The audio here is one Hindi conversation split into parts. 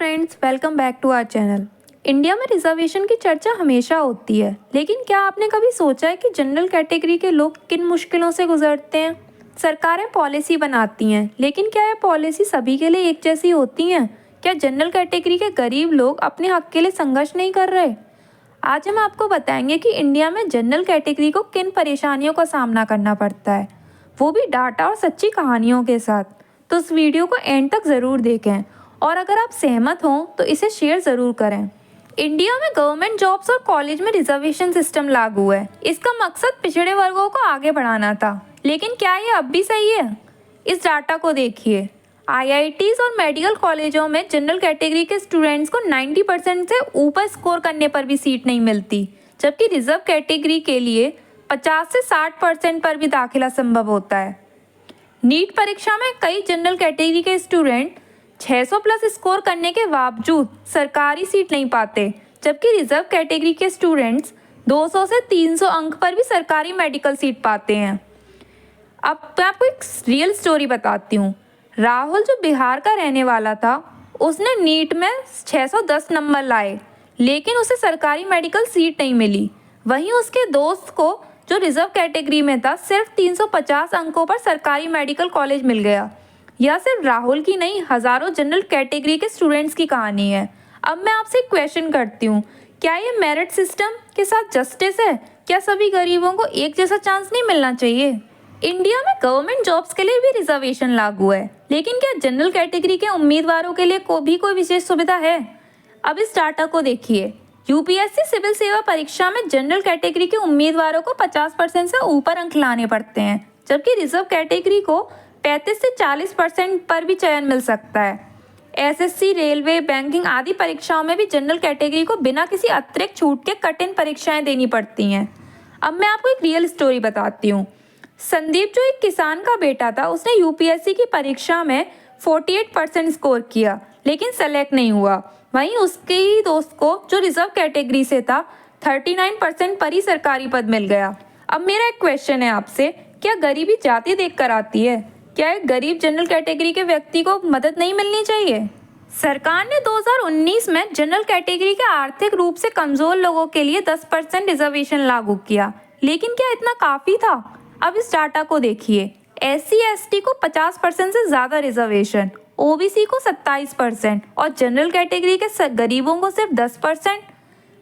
Friends, welcome back to our channel. India में रिजर्वेशन की चर्चा हमेशा होती है, लेकिन क्या आपने कभी सोचा है कि जनरल कैटेगरी के लोग किन मुश्किलों से गुजरते हैं? सरकारें पॉलिसी बनाती हैं, लेकिन क्या यह पॉलिसी सभी के लिए एक जैसी होती हैं? क्या जनरल कैटेगरी के गरीब लोग अपने हक के लिए संघर्ष नहीं कर रहे? आज हम आपको बताएंगे कि इंडिया में जनरल कैटेगरी को किन परेशानियों का सामना करना पड़ता है, वो भी डाटा और सच्ची कहानियों के साथ। तो इस वीडियो को एंड तक ज़रूर देखें और अगर आप सहमत हों तो इसे शेयर ज़रूर करें। इंडिया में गवर्नमेंट जॉब्स और कॉलेज में रिजर्वेशन सिस्टम लागू है। इसका मकसद पिछड़े वर्गों को आगे बढ़ाना था, लेकिन क्या ये अब भी सही है? इस डाटा को देखिए। आईआईटीज और मेडिकल कॉलेजों में जनरल कैटेगरी के स्टूडेंट्स को 90% से ऊपर स्कोर करने पर भी सीट नहीं मिलती, जबकि रिजर्व कैटेगरी के लिए 50 से 60% पर भी दाखिला संभव होता है। नीट परीक्षा में कई जनरल कैटेगरी के स्टूडेंट 600 प्लस स्कोर करने के बावजूद सरकारी सीट नहीं पाते, जबकि रिजर्व कैटेगरी के स्टूडेंट्स 200 से 300 अंक पर भी सरकारी मेडिकल सीट पाते हैं। अब मैं आपको एक रियल स्टोरी बताती हूँ। राहुल जो बिहार का रहने वाला था, उसने नीट में 610 नंबर लाए, लेकिन उसे सरकारी मेडिकल सीट नहीं मिली। वहीं उसके दोस्त को जो रिजर्व कैटेगरी में था, सिर्फ 350 अंकों पर सरकारी मेडिकल कॉलेज मिल गया। यह सिर्फ राहुल की नहीं, हज़ारों जनरल कैटेगरी के स्टूडेंट्स की कहानी है। अब मैं आपसे एक क्वेश्चन करती हूँ, क्या ये मेरिट सिस्टम के साथ जस्टिस है? क्या सभी गरीबों को एक जैसा चांस नहीं मिलना चाहिए? इंडिया में गवर्नमेंट जॉब्स के लिए भी रिजर्वेशन लागू है, लेकिन क्या जनरल कैटेगरी के उम्मीदवारों के लिए भी कोई विशेष सुविधा है? अब इस डाटा को देखिए। यूपीएससी सिविल सेवा परीक्षा में जनरल कैटेगरी के उम्मीदवारों को 50% से ऊपर अंक लाने पड़ते हैं, जबकि रिजर्व कैटेगरी को 35 से 40% पर भी चयन मिल सकता है। एसएससी, रेलवे, बैंकिंग आदि परीक्षाओं में भी जनरल कैटेगरी को बिना किसी अतिरिक्त छूट के कठिन परीक्षाएं देनी पड़ती हैं। अब मैं आपको एक रियल स्टोरी बताती हूँ। संदीप जो एक किसान का बेटा था, उसने यूपीएससी की परीक्षा में 48% स्कोर किया, लेकिन सेलेक्ट नहीं हुआ। वहीं उसके ही दोस्त को जो रिजर्व कैटेगरी से था, 39% पर ही सरकारी पद मिल गया। अब मेरा एक क्वेश्चन है आपसे, क्या गरीबी जाति देखकर आती है? क्या एक गरीब जनरल कैटेगरी के व्यक्ति को मदद नहीं मिलनी चाहिए? सरकार ने 2019 में जनरल कैटेगरी के आर्थिक रूप से कमजोर लोगों के लिए 10% रिजर्वेशन लागू किया, लेकिन क्या इतना काफ़ी था? अब इस डाटा को देखिए। SC/ST को 50% से ज़्यादा रिजर्वेशन, OBC को 27% और जनरल कैटेगरी के गरीबों को सिर्फ 10%।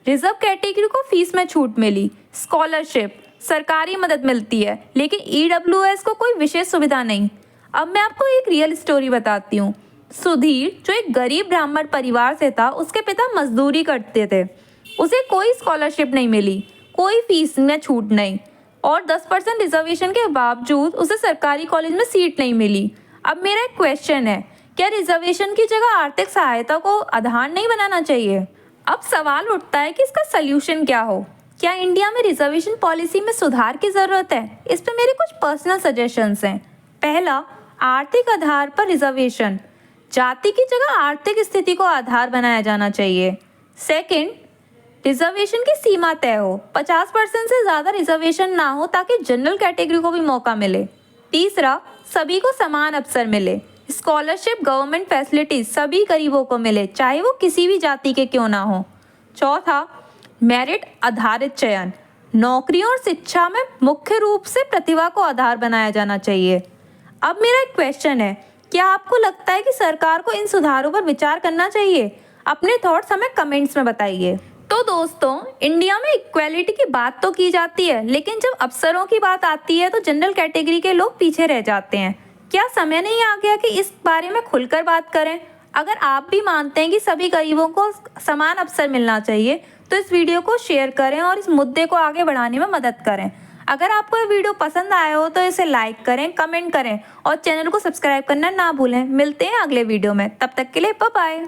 रिजर्व कैटेगरी को फीस में छूट मिली, स्कॉलरशिप, सरकारी मदद मिलती है, लेकिन EWS को कोई विशेष सुविधा नहीं। अब मैं आपको एक रियल स्टोरी बताती हूँ। सुधीर जो एक गरीब ब्राह्मण परिवार से था, उसके पिता मजदूरी करते थे। उसे कोई स्कॉलरशिप नहीं मिली, कोई फीस में छूट नहीं और 10% रिजर्वेशन के बावजूद उसे सरकारी कॉलेज में सीट नहीं मिली। अब मेरा एक क्वेश्चन है, क्या रिजर्वेशन की जगह आर्थिक सहायता को आधार नहीं बनाना चाहिए? अब सवाल उठता है कि इसका सल्यूशन क्या हो। क्या इंडिया में रिजर्वेशन पॉलिसी में सुधार की ज़रूरत है? इस पे मेरे कुछ पर्सनल सजेशंस हैं। पहला, आर्थिक आधार पर रिजर्वेशन। जाति की जगह आर्थिक स्थिति को आधार बनाया जाना चाहिए। सेकंड, रिजर्वेशन की सीमा तय हो, 50% से ज़्यादा रिजर्वेशन ना हो, ताकि जनरल कैटेगरी को भी मौका मिले। तीसरा, सभी को समान अवसर मिले। स्कॉलरशिप, गवर्नमेंट फैसिलिटीज सभी गरीबों को मिले, चाहे वो किसी भी जाति के क्यों ना हो। चौथा, मेरिट आधारित चयन। नौकरियों और शिक्षा में मुख्य रूप से प्रतिभा को आधार बनाया जाना चाहिए। अब मेरा एक क्वेश्चन है, क्या आपको लगता है कि सरकार को इन सुधारों पर विचार करना चाहिए? अपने थॉट्स हमें कमेंट्स में बताइए। तो दोस्तों, इंडिया में इक्वेलिटी की बात तो की जाती है, लेकिन जब अवसरों की बात आती है तो जनरल कैटेगरी के लोग पीछे रह जाते हैं। क्या समय नहीं आ गया कि इस बारे में खुलकर बात करें? अगर आप भी मानते हैं कि सभी गरीबों को समान अवसर मिलना चाहिए, तो इस वीडियो को शेयर करें और इस मुद्दे को आगे बढ़ाने में मदद करें। अगर आपको ये वीडियो पसंद आया हो तो इसे लाइक करें, कमेंट करें और चैनल को सब्सक्राइब करना ना भूलें। मिलते हैं अगले वीडियो में, तब तक के लिए बाय बाय।